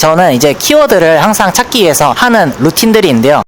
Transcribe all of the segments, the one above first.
저는 이제 키워드를 항상 찾기 위해서 하는 루틴들이 있는데요.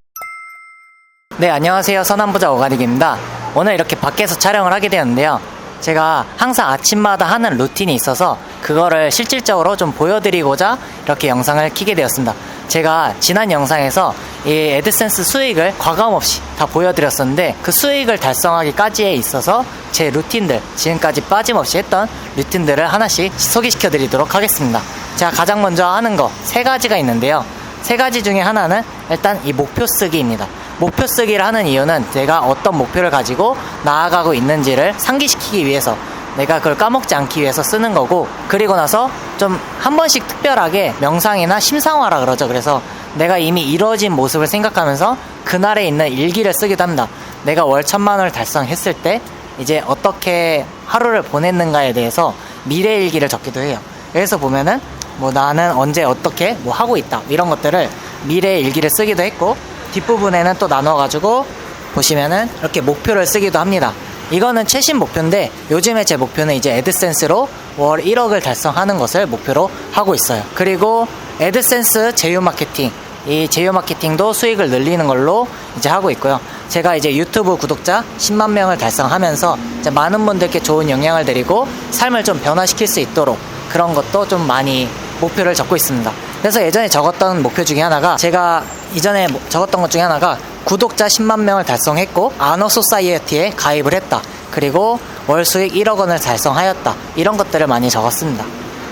네, 안녕하세요. 서남부자 오가닉입니다. 오늘 이렇게 밖에서 촬영을 하게 되었는데요. 제가 항상 아침마다 하는 루틴이 있어서 그거를 실질적으로 좀 보여드리고자 이렇게 영상을 켜게 되었습니다. 제가 지난 영상에서 이 애드센스 수익을 과감없이 다 보여드렸었는데 그 수익을 달성하기까지에 있어서 제 루틴들, 지금까지 빠짐없이 했던 루틴들을 하나씩 소개시켜 드리도록 하겠습니다. 제가 가장 먼저 하는 거 3가지가 있는데요. 3가지 중에 하나는 일단 이 목표 쓰기입니다. 목표 쓰기를 하는 이유는 내가 어떤 목표를 가지고 나아가고 있는지를 상기시키기 위해서, 내가 그걸 까먹지 않기 위해서 쓰는 거고, 그리고 나서 좀 한 번씩 특별하게 명상이나 심상화라 그러죠. 그래서 내가 이미 이루어진 모습을 생각하면서 그날에 있는 일기를 쓰기도 합니다. 내가 월 1000만원을 달성했을 때 이제 어떻게 하루를 보냈는가에 대해서 미래 일기를 적기도 해요. 그래서 보면은 뭐 나는 언제 어떻게 뭐 하고 있다 이런 것들을 미래 일기를 쓰기도 했고, 뒷부분에는 또 나눠가지고 보시면은 이렇게 목표를 쓰기도 합니다. 이거는 최신 목표인데 요즘에 제 목표는 이제 애드센스로 월 1억을 달성하는 것을 목표로 하고 있어요. 그리고 애드센스 제휴 마케팅, 이 제휴 마케팅도 수익을 늘리는 걸로 이제 하고 있고요. 제가 이제 유튜브 구독자 10만 명을 달성하면서 이제 많은 분들께 좋은 영향을 드리고 삶을 좀 변화시킬 수 있도록 그런 것도 좀 많이 목표를 적고 있습니다. 그래서 예전에 적었던 목표 중에 하나가, 제가 이전에 적었던 것 중에 하나가 구독자 10만 명을 달성했고 아너 소사이어티에 가입을 했다, 그리고 월 수익 1억 원을 달성하였다, 이런 것들을 많이 적었습니다.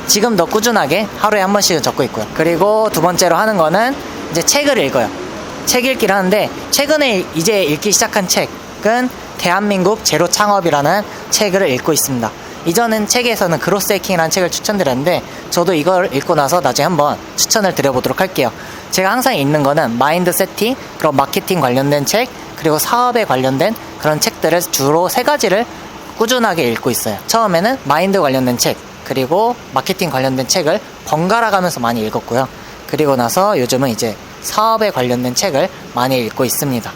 지금도 꾸준하게 하루에 한 번씩은 적고 있고요. 그리고 두 번째로 하는 거는 이제 책을 읽어요. 책 읽기를 하는데, 최근에 이제 읽기 시작한 책은 대한민국 제로 창업이라는 책을 읽고 있습니다. 이전엔 책에서는 그로스 해킹이라는 책을 추천드렸는데 저도 이걸 읽고 나서 나중에 한번 추천을 드려보도록 할게요. 제가 항상 읽는 거는 마인드 세팅, 그리고 마케팅 관련된 책, 그리고 사업에 관련된 그런 책들을 주로 3가지를 꾸준하게 읽고 있어요. 처음에는 마인드 관련된 책, 그리고 마케팅 관련된 책을 번갈아 가면서 많이 읽었고요. 그리고 나서 요즘은 이제 사업에 관련된 책을 많이 읽고 있습니다.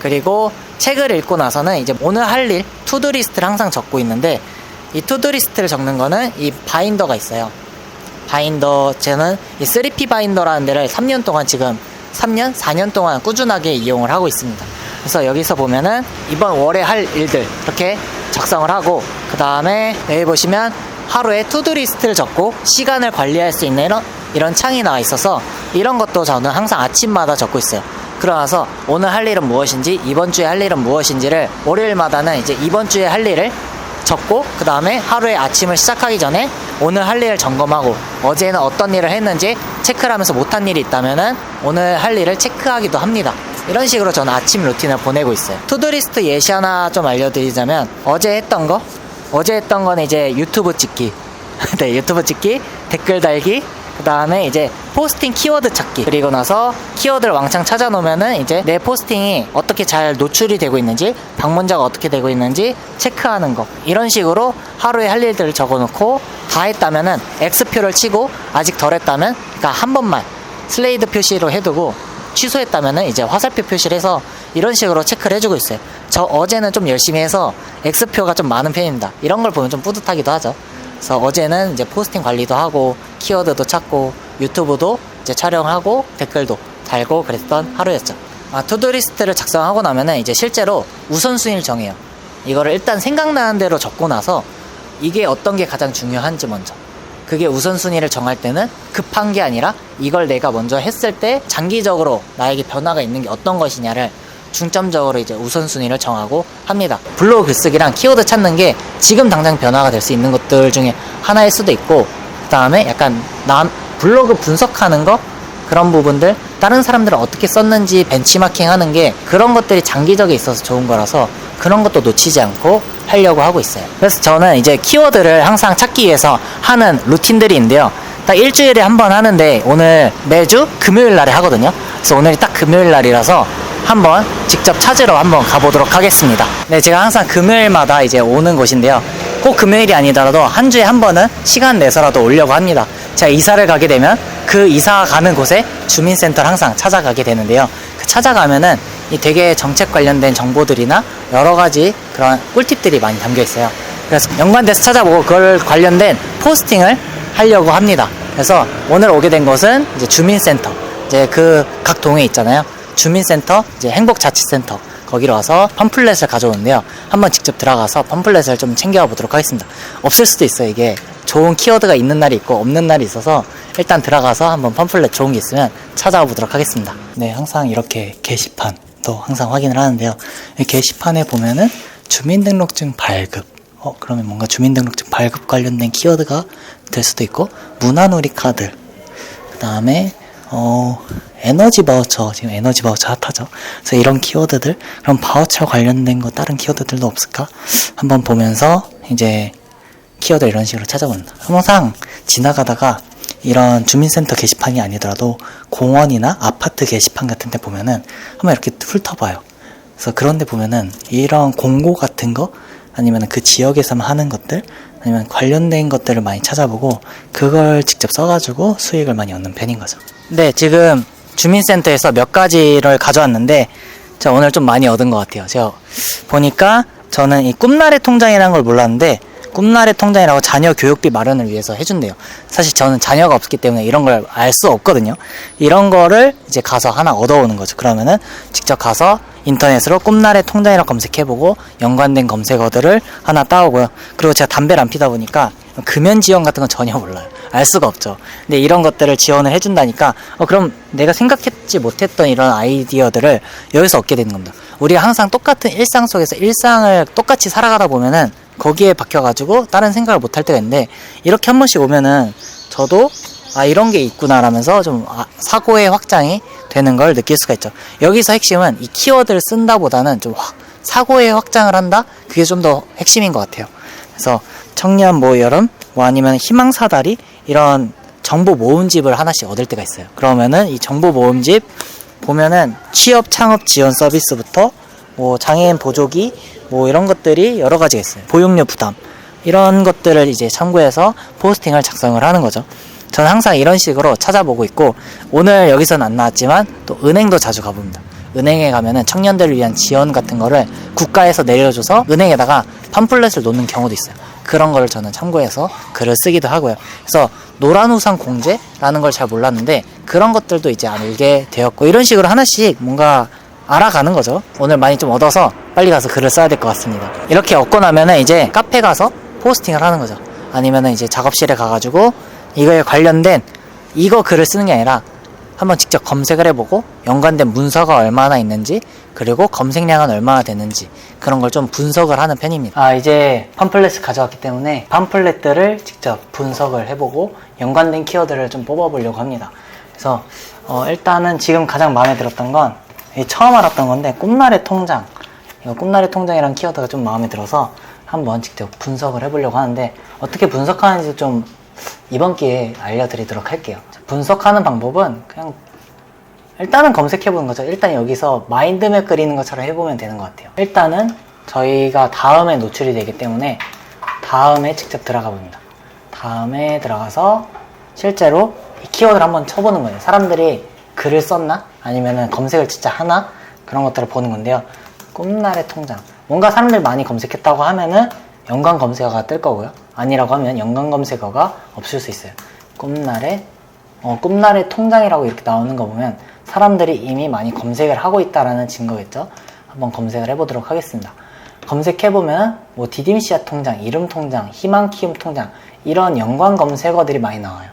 그리고 책을 읽고 나서는 이제 오늘 할 일, 투두리스트를 항상 적고 있는데, 이 투두리스트를 적는 거는 이 바인더가 있어요. 바인더, 저는 이 3P 바인더라는 데를 3년 동안, 지금 3년, 4년 동안 꾸준하게 이용을 하고 있습니다. 그래서 여기서 보면은 이번 월에 할 일들 이렇게 작성을 하고, 그 다음에 여기 보시면 하루에 투두리스트를 적고 시간을 관리할 수 있는 이런 창이 나와 있어서 이런 것도 저는 항상 아침마다 적고 있어요. 그러나서 오늘 할 일은 무엇인지, 이번 주에 할 일은 무엇인지를 월요일마다는 이제 이번 주에 할 일을 적고, 그 다음에 하루에 아침을 시작하기 전에 오늘 할 일을 점검하고, 어제는 어떤 일을 했는지 체크를 하면서 못한 일이 있다면은 오늘 할 일을 체크하기도 합니다. 이런 식으로 저는 아침 루틴을 보내고 있어요. 투두리스트 예시 하나 좀 알려드리자면, 어제 했던 거는 이제 유튜브 찍기 네, 유튜브 찍기, 댓글 달기, 그 다음에 이제 포스팅 키워드 찾기, 그리고 나서 키워드를 왕창 찾아놓으면은 이제 내 포스팅이 어떻게 잘 노출이 되고 있는지, 방문자가 어떻게 되고 있는지 체크하는 거, 이런 식으로 하루에 할 일들을 적어놓고, 다 했다면은 X표를 치고, 아직 덜 했다면 그러니까 한 번만 슬레이드 표시로 해두고, 취소했다면은 이제 화살표 표시를 해서 이런 식으로 체크를 해주고 있어요. 저 어제는 좀 열심히 해서 X표가 좀 많은 편입니다. 이런 걸 보면 좀 뿌듯하기도 하죠. 그래서 어제는 이제 포스팅 관리도 하고, 키워드도 찾고, 유튜브도 이제 촬영하고, 댓글도 달고 그랬던 하루였죠. 투두리스트를 작성하고 나면은 이제 실제로 우선순위를 정해요. 이거를 일단 생각나는 대로 적고 나서 이게 어떤 게 가장 중요한지 먼저, 그게 우선순위를 정할 때는 급한 게 아니라 이걸 내가 먼저 했을 때 장기적으로 나에게 변화가 있는 게 어떤 것이냐를 중점적으로 이제 우선순위를 정하고 합니다. 블로그 글쓰기랑 키워드 찾는 게 지금 당장 변화가 될 수 있는 것들 중에 하나일 수도 있고, 그 다음에 약간 블로그 분석하는 거, 그런 부분들, 다른 사람들은 어떻게 썼는지 벤치마킹 하는 게, 그런 것들이 장기적에 있어서 좋은 거라서 그런 것도 놓치지 않고 하려고 하고 있어요. 그래서 저는 이제 키워드를 항상 찾기 위해서 하는 루틴들이 있는데요. 딱 일주일에 한 번 하는데 오늘 매주 금요일 날에 하거든요. 그래서 오늘이 딱 금요일 날이라서 한번 직접 찾으러 한번 가보도록 하겠습니다. 네, 제가 항상 금요일마다 이제 오는 곳인데요. 꼭 금요일이 아니더라도 한 주에 한 번은 시간 내서라도 오려고 합니다. 제가 이사를 가게 되면 그 이사 가는 곳에 주민센터를 항상 찾아가게 되는데요. 그 찾아가면은 이 되게 정책 관련된 정보들이나 여러 가지 그런 꿀팁들이 많이 담겨 있어요. 그래서 연관돼서 찾아보고 그걸 관련된 포스팅을 하려고 합니다. 그래서 오늘 오게 된 곳은 이제 주민센터, 이제 그 각 동에 있잖아요. 주민센터, 이제 행복자치센터, 거기로 와서 팜플렛을 가져오는데요. 한번 직접 들어가서 팜플렛을 좀 챙겨와 보도록 하겠습니다. 없을 수도 있어요. 이게 좋은 키워드가 있는 날이 있고 없는 날이 있어서 일단 들어가서 한번 팜플렛 좋은 게 있으면 찾아와 보도록 하겠습니다. 네, 항상 이렇게 게시판도 항상 확인을 하는데요. 이 게시판에 보면은 주민등록증 발급, 그러면 뭔가 주민등록증 발급 관련된 키워드가 될 수도 있고, 문화놀이 카드, 그 다음에 에너지 바우처, 지금 에너지 바우처 핫하죠. 그래서 이런 키워드들, 그럼 바우처 관련된 거 다른 키워드들도 없을까? 한번 보면서 이제 키워드 이런 식으로 찾아본다. 항상 지나가다가 이런 주민센터 게시판이 아니더라도 공원이나 아파트 게시판 같은 데 보면은 한번 이렇게 훑어봐요. 그래서 그런 데 보면은 이런 공고 같은 거, 아니면 그 지역에서만 하는 것들, 아니면 관련된 것들을 많이 찾아보고 그걸 직접 써가지고 수익을 많이 얻는 편인 거죠. 네, 지금 주민센터에서 몇 가지를 가져왔는데 제가 오늘 좀 많이 얻은 것 같아요. 제가 보니까 저는 이 꿈나래 통장이라는 걸 몰랐는데, 꿈나래 통장이라고 자녀 교육비 마련을 위해서 해준대요. 사실 저는 자녀가 없기 때문에 이런 걸 알 수 없거든요. 이런 거를 이제 가서 하나 얻어오는 거죠. 그러면은 직접 가서 인터넷으로 꿈나래 통장이라고 검색해보고 연관된 검색어들을 하나 따오고요. 그리고 제가 담배를 안 피다 보니까 금연 지원 같은 건 전혀 몰라요. 알 수가 없죠. 근데 이런 것들을 지원을 해준다니까 그럼 내가 생각했지 못했던 이런 아이디어들을 여기서 얻게 되는 겁니다. 우리가 항상 똑같은 일상 속에서 일상을 똑같이 살아가다 보면은 거기에 박혀가지고 다른 생각을 못 할 때가 있는데, 이렇게 한 번씩 오면은 저도 이런 게 있구나 라면서 좀 사고의 확장이 되는 걸 느낄 수가 있죠. 여기서 핵심은 이 키워드를 쓴다 보다는 좀 사고의 확장을 한다? 그게 좀 더 핵심인 것 같아요. 그래서 청년 모여름, 아니면 희망사다리, 이런 정보 모음집을 하나씩 얻을 때가 있어요. 그러면은 이 정보 모음집 보면은 취업 창업 지원 서비스부터 장애인 보조기, 이런 것들이 여러 가지가 있어요. 보육료 부담, 이런 것들을 이제 참고해서 포스팅을 작성을 하는 거죠. 저는 항상 이런 식으로 찾아보고 있고, 오늘 여기서는 안 나왔지만 또 은행도 자주 가봅니다. 은행에 가면은 청년들을 위한 지원 같은 거를 국가에서 내려줘서 은행에다가 팜플렛을 놓는 경우도 있어요. 그런 거를 저는 참고해서 글을 쓰기도 하고요. 그래서 노란우산 공제라는 걸 잘 몰랐는데 그런 것들도 이제 알게 되었고, 이런 식으로 하나씩 뭔가 알아가는 거죠. 오늘 많이 좀 얻어서 빨리 가서 글을 써야 될 것 같습니다. 이렇게 얻고 나면은 이제 카페 가서 포스팅을 하는 거죠. 아니면은 이제 작업실에 가가지고 이거에 관련된 이거 글을 쓰는 게 아니라 한번 직접 검색을 해보고 연관된 문서가 얼마나 있는지, 그리고 검색량은 얼마나 되는지, 그런 걸 좀 분석을 하는 편입니다. 이제 팜플렛을 가져왔기 때문에 팜플렛들을 직접 분석을 해보고 연관된 키워드를 좀 뽑아보려고 합니다. 그래서 일단은 지금 가장 마음에 들었던 건 처음 알았던 건데, 꿈나래 통장, 이거 꿈나래 통장이라는 키워드가 좀 마음에 들어서 한번 직접 분석을 해보려고 하는데, 어떻게 분석하는지 좀 이번 기회에 알려드리도록 할게요. 분석하는 방법은 그냥 일단은 검색해보는 거죠. 일단 여기서 마인드맵 그리는 것처럼 해보면 되는 것 같아요. 일단은 저희가 다음에 노출이 되기 때문에 다음에 직접 들어가 봅니다. 다음에 들어가서 실제로 이 키워드를 한번 쳐보는 거예요. 사람들이 글을 썼나? 아니면은 검색을 진짜 하나? 그런 것들을 보는 건데요. 꿈나래 통장, 뭔가 사람들이 많이 검색했다고 하면은 연관 검색어가 뜰 거고요. 아니라고 하면 연관 검색어가 없을 수 있어요. 꿈나래 통장이라고 이렇게 나오는 거 보면 사람들이 이미 많이 검색을 하고 있다라는 증거겠죠. 한번 검색을 해보도록 하겠습니다. 검색해보면 디딤씨앗 통장, 이름 통장, 희망 키움 통장, 이런 연관 검색어들이 많이 나와요.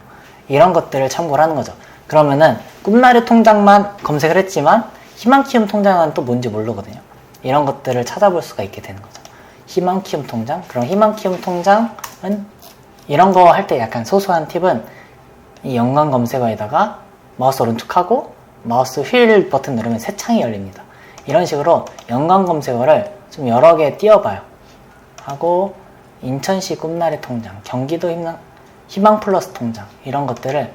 이런 것들을 참고를 하는 거죠. 그러면은 꿈나래 통장만 검색을 했지만 희망 키움 통장은 또 뭔지 모르거든요. 이런 것들을 찾아볼 수가 있게 되는 거죠. 희망 키움 통장? 그럼 희망 키움 통장은 이런 거 할 때 약간 소소한 팁은 이 연관 검색어에다가 마우스 오른쪽하고 마우스 휠 버튼 누르면 새 창이 열립니다. 이런 식으로 연관 검색어를 좀 여러 개 띄워봐요. 하고 인천시 꿈나래 통장, 경기도 희망 플러스 통장, 이런 것들을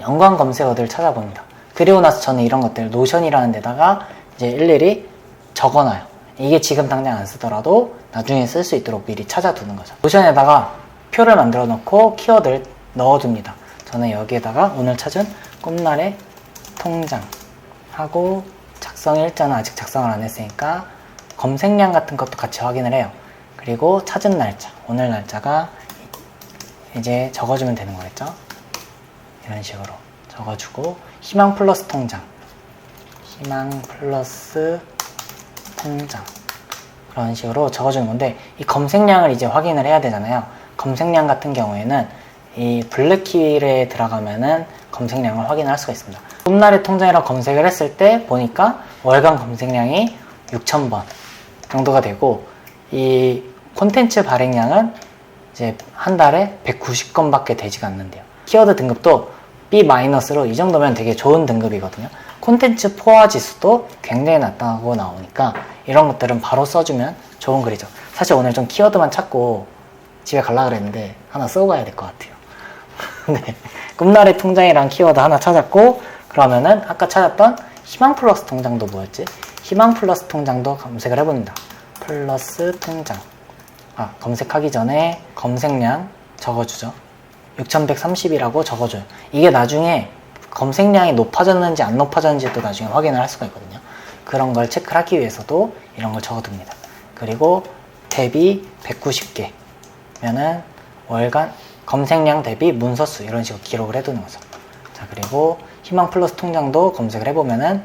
연관 검색어들을 찾아봅니다. 그리고 나서 저는 이런 것들 노션이라는 데다가 이제 일일이 적어놔요. 이게 지금 당장 안 쓰더라도 나중에 쓸 수 있도록 미리 찾아두는 거죠. 노션에다가 표를 만들어 놓고 키워드를 넣어줍니다. 저는 여기에다가 오늘 찾은 꿈나래 통장 하고 작성 일자는 아직 작성을 안 했으니까 검색량 같은 것도 같이 확인을 해요. 그리고 찾은 날짜, 오늘 날짜가 이제 적어주면 되는 거겠죠. 이런 식으로 적어주고 희망 플러스 통장, 희망 플러스 통장 그런 식으로 적어주는 건데, 이 검색량을 이제 확인을 해야 되잖아요. 검색량 같은 경우에는 이 블랙키에 들어가면은 검색량을 확인할 수가 있습니다. 꿈나래 통장이라고 검색을 했을 때 보니까 월간 검색량이 6,000번 정도가 되고, 이 콘텐츠 발행량은 이제 한 달에 190건밖에 되지가 않는데요. 키워드 등급도 B-로 이 정도면 되게 좋은 등급이거든요. 콘텐츠 포화 지수도 굉장히 낮다고 나오니까 이런 것들은 바로 써주면 좋은 글이죠. 사실 오늘 좀 키워드만 찾고 집에 가려고 그랬는데 하나 쓰고 가야 될 것 같아요. 네. 꿈나래 통장이랑 키워드 하나 찾았고, 그러면은 아까 찾았던 희망 플러스 통장도 뭐였지? 희망 플러스 통장도 검색을 해봅니다. 플러스 통장. 검색하기 전에 검색량 적어주죠. 6130이라고 적어줘요. 이게 나중에 검색량이 높아졌는지 안 높아졌는지도 나중에 확인을 할 수가 있거든요. 그런 걸 체크를 하기 위해서도 이런 걸 적어둡니다. 그리고 대비 190개 면은 월간 검색량 대비 문서수 이런 식으로 기록을 해두는 거죠. 자, 그리고 희망 플러스 통장도 검색을 해보면은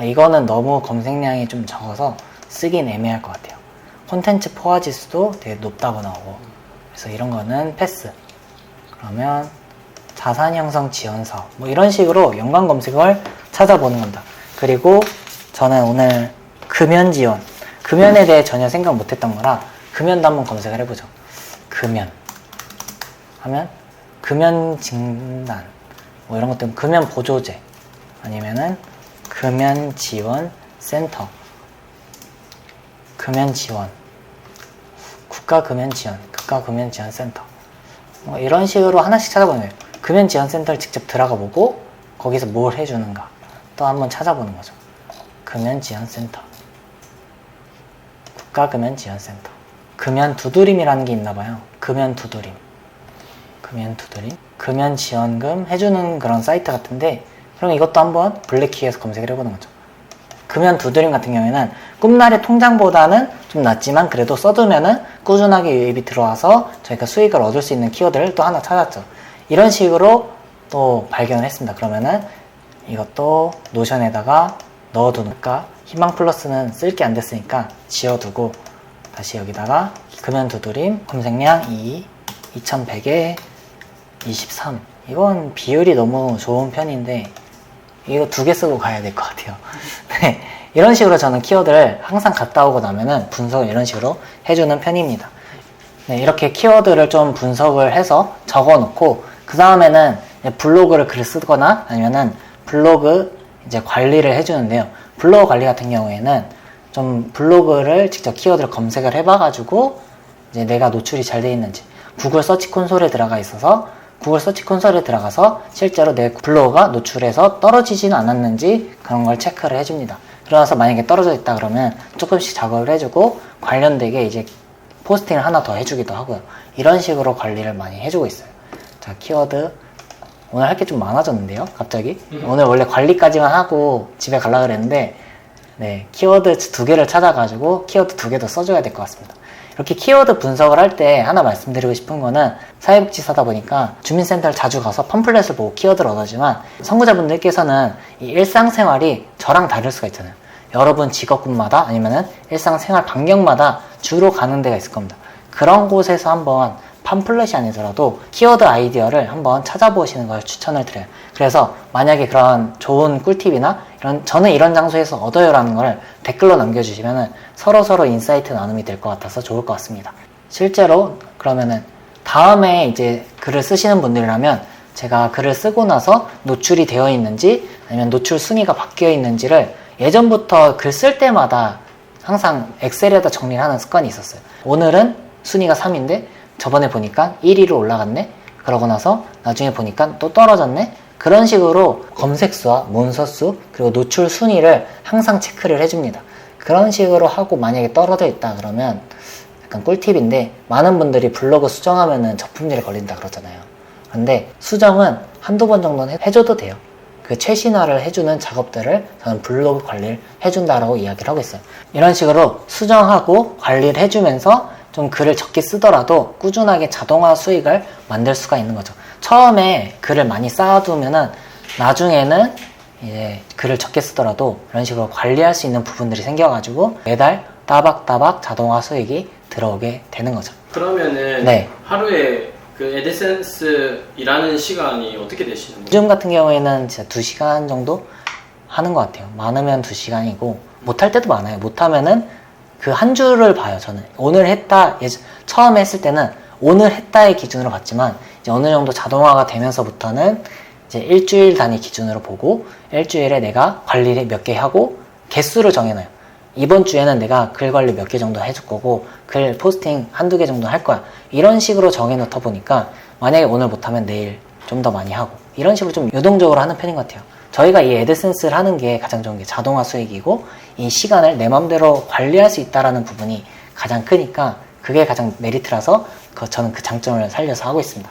이거는 너무 검색량이 좀 적어서 쓰긴 애매할 것 같아요. 콘텐츠 포화 지수도 되게 높다고 나오고, 그래서 이런 거는 패스. 그러면 자산 형성 지원 사업 뭐 이런 식으로 연관 검색을 찾아보는 겁니다. 그리고 저는 오늘 금연 지원, 금연에 대해 전혀 생각 못했던 거라 금연도 한번 검색을 해보죠. 금연 하면 금연 진단 뭐 이런 것들, 금연 보조제 아니면은 금연 지원 센터, 금연 지원, 국가 금연 지원, 국가 금연 지원 센터 뭐 이런 식으로 하나씩 찾아보는 거예요. 금연 지원 센터를 직접 들어가 보고 거기서 뭘 해주는가 또 한번 찾아보는 거죠. 금연 지원 센터, 국가 금연 지원 센터, 금연 두드림이라는 게 있나 봐요. 금연 두드림, 금연 두드림, 금연 지원금 해주는 그런 사이트 같은데, 그럼 이것도 한번 블랙키에서 검색을 해보는 거죠. 금연 두드림 같은 경우에는 꿈나래 통장보다는 좀 낮지만 그래도 써두면은 꾸준하게 유입이 들어와서 저희가 수익을 얻을 수 있는 키워드를 또 하나 찾았죠. 이런 식으로 또 발견을 했습니다. 그러면은 이것도 노션에다가 넣어두니까 희망 플러스는 쓸 게 안 됐으니까 지워두고, 다시 여기다가 금연 두드림 검색량 2100에 23. 이건 비율이 너무 좋은 편인데 이거 2개 쓰고 가야 될 것 같아요. 네, 이런 식으로 저는 키워드를 항상 갔다 오고 나면은 분석을 이런 식으로 해주는 편입니다. 네, 이렇게 키워드를 좀 분석을 해서 적어 놓고, 그 다음에는 블로그를 글을 쓰거나 아니면은 블로그 이제 관리를 해주는데요. 블로그 관리 같은 경우에는 좀 블로그를 직접 키워드를 검색을 해봐가지고 이제 내가 노출이 잘 돼 있는지, 구글 서치 콘솔에 들어가 있어서 구글 서치 콘솔에 들어가서 실제로 내 블로그가 노출해서 떨어지지는 않았는지 그런 걸 체크를 해줍니다. 그러면서 만약에 떨어져 있다 그러면 조금씩 작업을 해주고 관련되게 이제 포스팅을 하나 더 해주기도 하고요. 이런 식으로 관리를 많이 해주고 있어요. 자, 키워드 오늘 할 게 좀 많아졌는데요, 갑자기. 오늘 원래 관리까지만 하고 집에 가려고 그랬는데, 네, 키워드 2개를 찾아가지고 키워드 2개도 써줘야 될 것 같습니다. 이렇게 키워드 분석을 할 때 하나 말씀드리고 싶은 거는, 사회복지사다 보니까 주민센터를 자주 가서 팜플렛을 보고 키워드를 얻었지만 선구자분들께서는 이 일상생활이 저랑 다를 수가 있잖아요. 여러분 직업군마다 아니면은 일상생활 반경마다 주로 가는 데가 있을 겁니다. 그런 곳에서 한번 팜플렛이 아니더라도 키워드 아이디어를 한번 찾아보시는 걸 추천을 드려요. 그래서 만약에 그런 좋은 꿀팁이나 저는 이런 장소에서 얻어요 라는 걸 댓글로 남겨주시면은 서로 인사이트 나눔이 될 것 같아서 좋을 것 같습니다. 실제로 그러면은 다음에 이제 글을 쓰시는 분들이라면 제가 글을 쓰고 나서 노출이 되어 있는지 아니면 노출 순위가 바뀌어 있는지를 예전부터 글 쓸 때마다 항상 엑셀에다 정리를 하는 습관이 있었어요. 오늘은 순위가 3인데 저번에 보니까 1위로 올라갔네? 그러고 나서 나중에 보니까 또 떨어졌네? 그런 식으로 검색수와 문서수 그리고 노출 순위를 항상 체크를 해줍니다. 그런 식으로 하고 만약에 떨어져 있다 그러면 약간 꿀팁인데, 많은 분들이 블로그 수정하면은 저품질에 걸린다 그러잖아요. 근데 수정은 한두 번 정도는 해줘도 돼요. 그 최신화를 해주는 작업들을 저는 블로그 관리를 해준다라고 이야기를 하고 있어요. 이런 식으로 수정하고 관리를 해주면서 좀 글을 적게 쓰더라도 꾸준하게 자동화 수익을 만들 수가 있는 거죠. 처음에 글을 많이 쌓아두면은 나중에는 이제 글을 적게 쓰더라도 이런 식으로 관리할 수 있는 부분들이 생겨가지고 매달 따박따박 자동화 수익이 들어오게 되는 거죠. 그러면은 네. 하루에 그 애드센스 일하는 시간이 어떻게 되시는 거예요? 요즘 같은 경우에는 진짜 2시간 정도 하는 것 같아요. 많으면 2시간이고 못할 때도 많아요. 못하면은 그 한 주를 봐요. 저는 오늘 했다, 처음에 했을 때는 오늘 했다의 기준으로 봤지만 이제 어느 정도 자동화가 되면서부터는 이제 일주일 단위 기준으로 보고 일주일에 내가 관리를 몇 개 하고 개수를 정해놔요. 이번 주에는 내가 글 관리 몇 개 정도 해줄 거고 글 포스팅 한두 개 정도 할 거야. 이런 식으로 정해놓다 보니까 만약에 오늘 못하면 내일 좀 더 많이 하고 이런 식으로 좀 유동적으로 하는 편인 것 같아요. 저희가 이 애드센스를 하는 게 가장 좋은 게 자동화 수익이고 이 시간을 내 맘대로 관리할 수 있다는 부분이 가장 크니까 그게 가장 메리트라서 저는 그 장점을 살려서 하고 있습니다.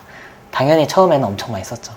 당연히 처음에는 엄청 많이 썼죠.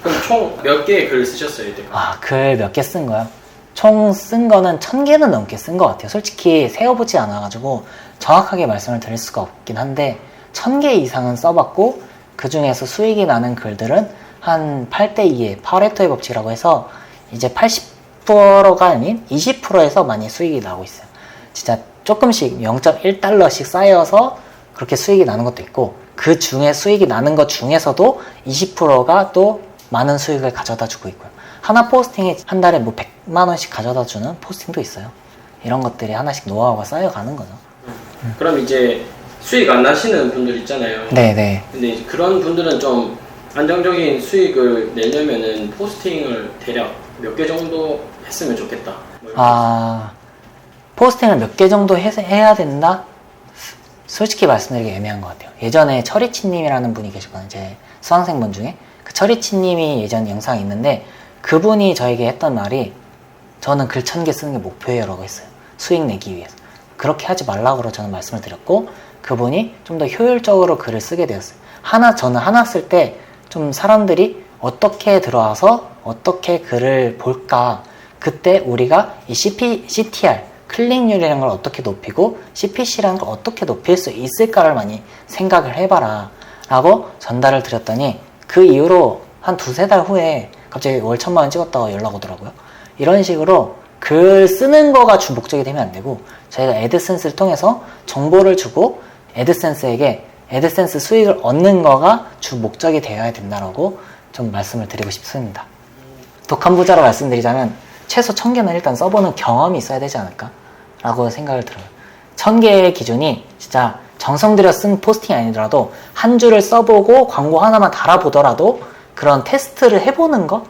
그럼 총 몇 개의 글을 쓰셨어요, 이때까지? 글 몇 개 쓴 거요? 총 쓴 거는 1000개는 넘게 쓴 것 같아요. 솔직히 세어보지 않아가지고 정확하게 말씀을 드릴 수가 없긴 한데 1000개 이상은 써봤고 그 중에서 수익이 나는 글들은 한 8대2의 파레토의 법칙이라고 해서 이제 80%가 아닌 20%에서 많이 수익이 나고 있어요. 진짜 조금씩 0.1달러씩 쌓여서 그렇게 수익이 나는 것도 있고 그 중에 수익이 나는 것 중에서도 20%가 또 많은 수익을 가져다 주고 있고요. 하나 포스팅에 한 달에 뭐 100만 원씩 가져다 주는 포스팅도 있어요. 이런 것들이 하나씩 노하우가 쌓여가는 거죠. 그럼 이제 수익 안 나시는 분들 있잖아요. 네네. 근데 이제 그런 분들은 좀 안정적인 수익을 내려면은 포스팅을 대략 몇 개 정도 했으면 좋겠다. 포스팅을 몇 개 정도 해야 된다? 솔직히 말씀드리기 애매한 것 같아요. 예전에 철이치님이라는 분이 계시거든요. 제 수강생분 중에. 그 철이치님이 예전 영상이 있는데 그분이 저에게 했던 말이 저는 글 1000개 쓰는 게 목표예요 라고 했어요. 수익 내기 위해서. 그렇게 하지 말라고 저는 말씀을 드렸고 그분이 좀 더 효율적으로 글을 쓰게 되었어요. 저는 하나 쓸 때 좀 사람들이 어떻게 들어와서 어떻게 글을 볼까 그때 우리가 이 CTR 클릭률이라는 걸 어떻게 높이고 CPC라는 걸 어떻게 높일 수 있을까를 많이 생각을 해봐라 라고 전달을 드렸더니 그 이후로 한 2-3달 후에 갑자기 월 1000만 원 찍었다고 연락 오더라고요. 이런 식으로 글 쓰는 거가 주 목적이 되면 안 되고 저희가 애드센스를 통해서 정보를 주고 애드센스에게 애드센스 수익을 얻는 거가 주 목적이 되어야 된다라고 좀 말씀을 드리고 싶습니다. 독한 부자로 말씀드리자면 최소 1000개는 일단 써보는 경험이 있어야 되지 않을까 라고 생각을 들어요. 1000개의 기준이 진짜 정성 들여 쓴 포스팅이 아니더라도 한 줄을 써보고 광고 하나만 달아보더라도 그런 테스트를 해보는 거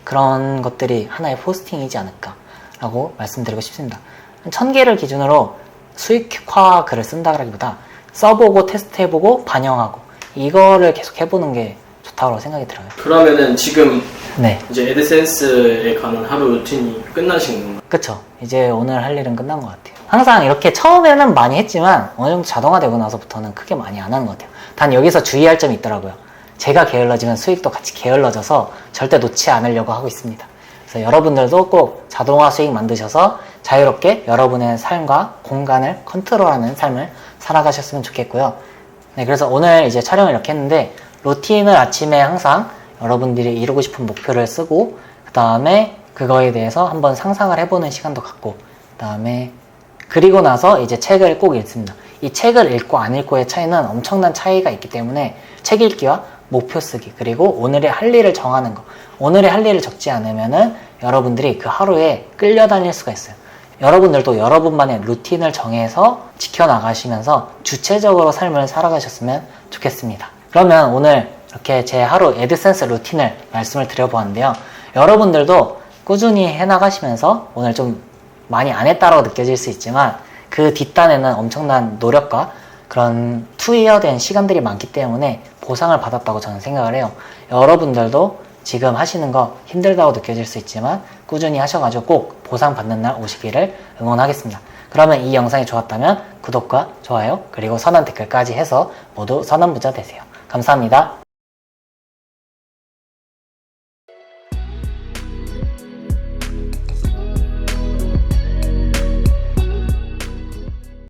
그런 것들이 하나의 포스팅이지 않을까 라고 말씀드리고 싶습니다. 1000개를 기준으로 수익화 글을 쓴다기보다 써보고 테스트해보고 반영하고 이거를 계속 해보는 게 좋다고 생각이 들어요. 그러면은 지금 네. 이제 애드센스에 관한 하루 루틴이 끝나신 건가요? 그쵸. 이제 오늘 할 일은 끝난 것 같아요. 항상 이렇게 처음에는 많이 했지만 어느 정도 자동화되고 나서부터는 크게 많이 안 하는 것 같아요. 단 여기서 주의할 점이 있더라고요. 제가 게을러지면 수익도 같이 게을러져서 절대 놓지 않으려고 하고 있습니다. 그래서 여러분들도 꼭 자동화 수익 만드셔서 자유롭게 여러분의 삶과 공간을 컨트롤하는 삶을 살아가셨으면 좋겠고요. 네, 그래서 오늘 이제 촬영을 이렇게 했는데 루틴을 아침에 항상 여러분들이 이루고 싶은 목표를 쓰고 그 다음에 그거에 대해서 한번 상상을 해보는 시간도 갖고 그 다음에 그리고 나서 이제 책을 꼭 읽습니다. 이 책을 읽고 안 읽고의 차이는 엄청난 차이가 있기 때문에 책 읽기와 목표 쓰기 그리고 오늘의 할 일을 정하는 거 오늘의 할 일을 적지 않으면은 여러분들이 그 하루에 끌려다닐 수가 있어요. 여러분들도 여러분만의 루틴을 정해서 지켜나가시면서 주체적으로 삶을 살아가셨으면 좋겠습니다. 그러면 오늘 이렇게 제 하루 애드센스 루틴을 말씀을 드려보았는데요. 여러분들도 꾸준히 해나가시면서 오늘 좀 많이 안 했다라고 느껴질 수 있지만 그 뒷단에는 엄청난 노력과 그런 투여된 시간들이 많기 때문에 보상을 받았다고 저는 생각을 해요. 여러분들도 지금 하시는 거 힘들다고 느껴질 수 있지만 꾸준히 하셔가지고 꼭 보상 받는 날 오시기를 응원하겠습니다. 그러면 이 영상이 좋았다면 구독과 좋아요 그리고 선한 댓글까지 해서 모두 선한 부자 되세요. 감사합니다.